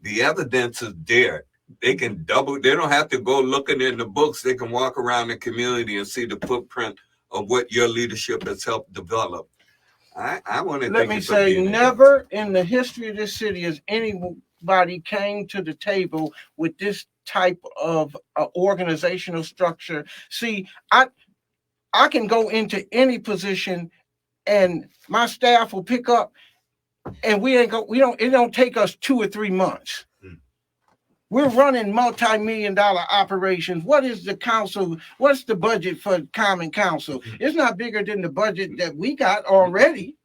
The evidence is there. They can they don't have to go looking in the books. They can walk around the community and see the footprint of what your leadership has helped develop. I want to let me say, never in the history of this city has anybody came to the table with this type of organizational structure. See, I can go into any position and my staff will pick up, and it don't take us 2 or 3 months. We're running multi-million-dollar operations. What is the council? What's the budget for Common Council? It's not bigger than the budget that we got already.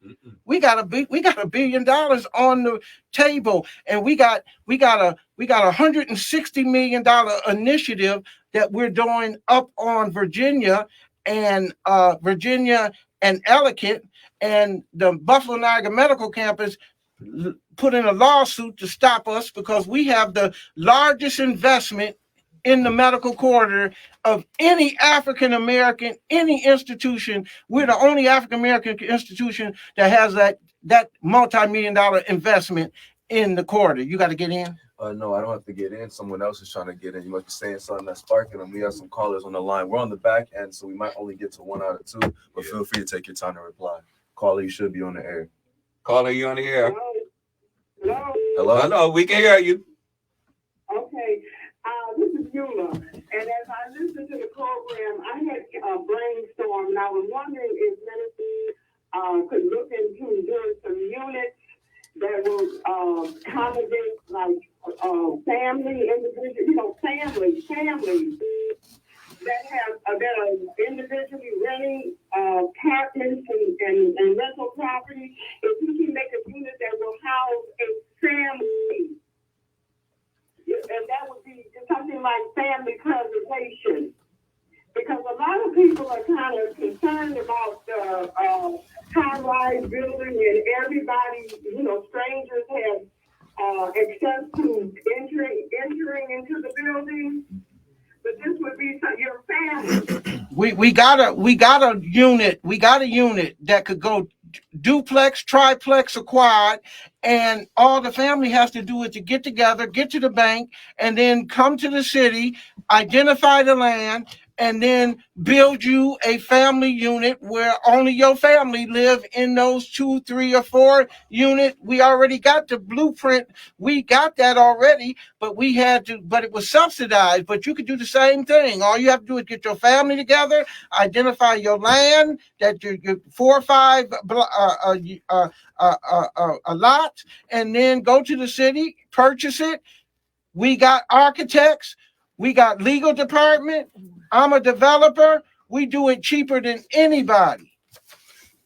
We got $1 billion on the table, and we got a $160 million initiative that we're doing up on Virginia and Ellicott, and the Buffalo Niagara Medical Campus put in a lawsuit to stop us because we have the largest investment in the medical corridor of any African American, any institution. We're the only African American institution that has that multi-million-dollar investment in the corridor. You got to get in. No, I don't have to get in. Someone else is trying to get in. You must be saying something that's sparking them. We have some callers on the line. We're on the back end, so we might only get to 1 out of 2, but feel free to take your time to reply. Caller, you should be on the air. Caller, you on the air? Hello? Hello? Hello, we can hear you. Okay. This is Eula. And as I listened to the program, I had a brainstorm, and I was wondering if Minister could look into to build some units that will accommodate like family, individual, families that have that are individually renting apartments and rental property. If we can make a unit that will house a family, and that would be something like family preservation. Because a lot of people are kind of concerned about the high-rise building, and everybody, strangers have access to entering into the building. But this would be your family. We got a unit that could go duplex, triplex, or quad, and all the family has to do is to get together, get to the bank, and then come to the city, identify the land, and then build you a family unit where only your family live in those 2, 3, or 4 unit. We already got the blueprint. We got that already, but it was subsidized. But you could do the same thing. All you have to do is get your family together, identify your land, that you're 4 or 5 lots, and then go to the city, purchase it. We got architects. We got legal department. I'm a developer. We do it cheaper than anybody.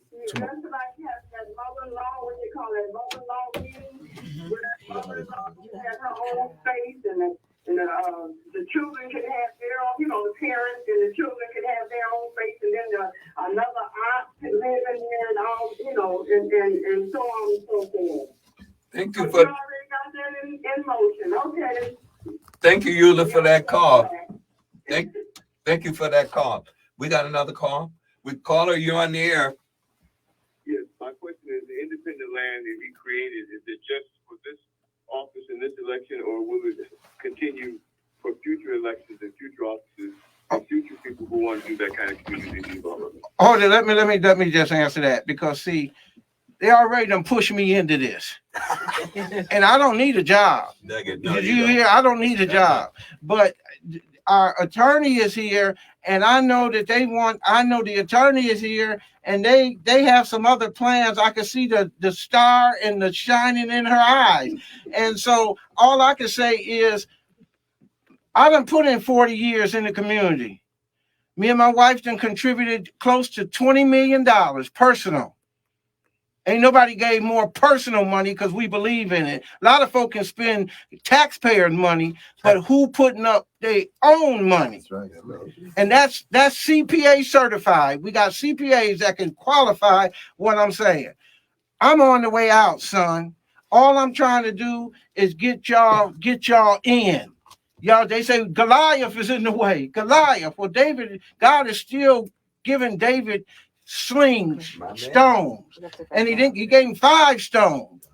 That's what I have, that mother-in-law, what they call it, mother-in-law meeting, where that mother-in-law can have her own space, and the children can have their own, the parents and the children can have their own space, and then another aunt can live in there, and all, and so on and so forth. Thank you but for. You already got that in motion. Okay. Thank you, Eula, for that call. Thank you for that call. We got another call. Caller, you're on the air. Yes, my question is: the independent land that he created, is it just for this office in this election, or will it continue for future elections and future offices and future people who want to do that kind of community development? Oh, let me just answer that, because see, they already done pushed me into this, and I don't need a job. Did you hear? I don't need a job, but our attorney is here, and I know that I know the attorney is here, and they have some other plans. I can see the star and the shining in her eyes, and so all I can say is, I done put in 40 years in the community. Me and my wife done contributed close to $20 million personal. Ain't nobody gave more personal money because we believe in it. A lot of folk can spend taxpayers' money, but who putting up their own money? That's right. And that's CPA certified. We got CPAs that can qualify what I'm saying. I'm on the way out, son. All I'm trying to do is get y'all in. Y'all, they say Goliath is in the way. Goliath. Well, God is still giving David slings, stones, and he gave him 5 stones,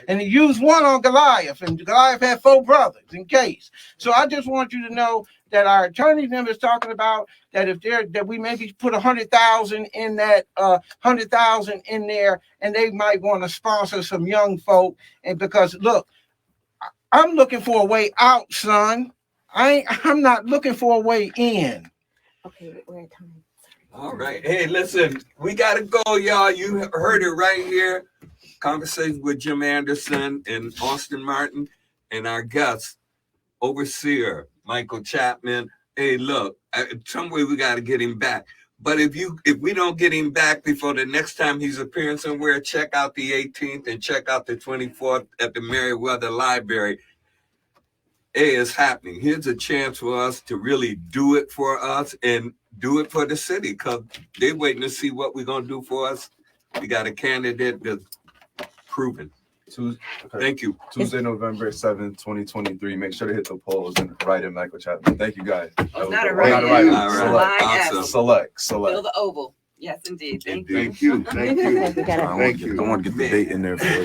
and he used 1 on Goliath, and Goliath had 4 brothers in case. So I just want you to know that our attorney member is talking about that that we maybe put 100,000 in that 100,000 in there, and they might want to sponsor some young folk. And because look, I'm looking for a way out, son. I'm not looking for a way in. Okay, we're at time. All right. Hey, listen, we got to go, y'all. You heard it right here. Conversation with Jim Anderson and Austin Martin, and our guest, Overseer Michael Chapman. Hey, look, some way we got to get him back. But if we don't get him back before the next time he's appearing somewhere, check out the 18th and check out the 24th at the Meriwether Library. Hey, it's happening. Here's a chance for us to really do it for us and do it for the city, because they're waiting to see what we're going to do for us. We got a candidate that's proven. Thank you. Tuesday, November 7th, 2023. Make sure to hit the polls and write in Michael Chapman. Thank you, guys. Not a right. Select. Fill the oval. Yes, indeed. Thank you. Thank you. I want to get the date in there for you.